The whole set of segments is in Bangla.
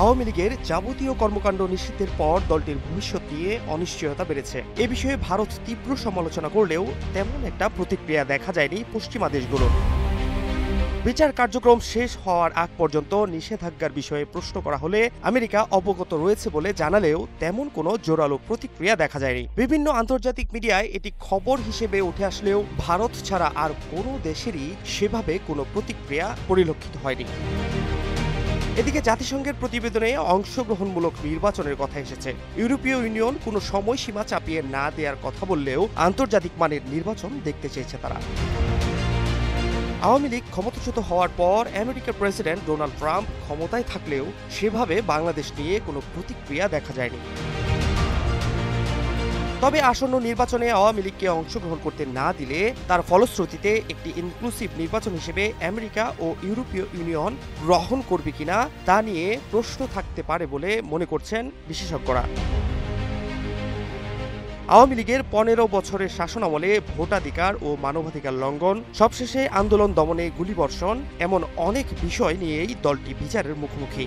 আওয়ামী লীগের যাবতীয় কর্মকাণ্ড নিষিদ্ধের পর দলটির ভবিষ্যৎ নিয়ে অনিশ্চয়তা বেড়েছে। এ বিষয়ে ভারত তীব্র সমালোচনা করলেও তেমন একটা প্রতিক্রিয়া দেখা যায়নি পশ্চিমা দেশগুলোর। বিচার কার্যক্রম শেষ হওয়ার আগ পর্যন্ত নিষেধাজ্ঞার বিষয়ে প্রশ্ন করা হলে আমেরিকা অবগত রয়েছে বলে জানালেও তেমন কোনো জোরালো প্রতিক্রিয়া দেখা যায়নি। বিভিন্ন আন্তর্জাতিক মিডিয়ায় এটি খবর হিসেবে উঠে আসলেও ভারত ছাড়া আর কোনো দেশেরই সেভাবে কোনো প্রতিক্রিয়া পরিলক্ষিত হয়নি। এদিকে জাতিসংঘের প্রতিবেদনে অংশগ্রহণমূলক নির্বাচনের কথা এসেছে। ইউরোপীয় ইউনিয়ন কোনো সময়সীমা চাপিয়ে না দেওয়ার কথা বললেও আন্তর্জাতিক মানের নির্বাচন দেখতে চেয়েছে তারা। আওয়ামী লীগ ক্ষমতাচ্যুত হওয়ার পর আমেরিকার প্রেসিডেন্ট ডোনাল্ড ট্রাম্প ক্ষমতায় থাকলেও সেভাবে বাংলাদেশ নিয়ে কোনো প্রতিক্রিয়া দেখা যায়নি। তবে আসন্ন নির্বাচনে আওয়ামী লীগকে অংশগ্রহণ করতে না দিলে তার ফলশ্রুতিতে একটি ইনক্লুসিভ নির্বাচন হিসেবে আমেরিকা ও ইউরোপীয় ইউনিয়ন গ্রহণ করবে কিনা তা নিয়ে প্রশ্ন থাকতে পারে বলে মনে করছেন বিশেষজ্ঞরা। আওয়ামী লীগের ১৫ বছরের শাসনামলে ভোটাধিকার ও মানবাধিকার লঙ্ঘন, সবশেষে আন্দোলন দমনে গুলিবর্ষণ, এমন অনেক বিষয় নিয়েই দলটি বিচারের মুখোমুখি।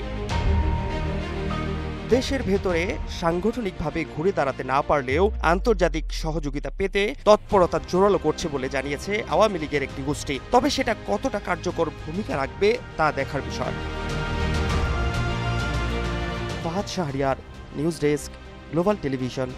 দেশের ভেতরে সাংগঠনিকভাবে ঘুরে দাঁড়াতে না পারলেও আন্তর্জাতিক সহযোগিতা পেতে তৎপরতা জোরালো করছে বলে জানিয়েছে আওয়ামী লীগের একটি গোষ্ঠী। তবে সেটা কতটা কার্যকর ভূমিকা রাখবে তা দেখার বিষয়। Fahad Shahriar, news desk, global television.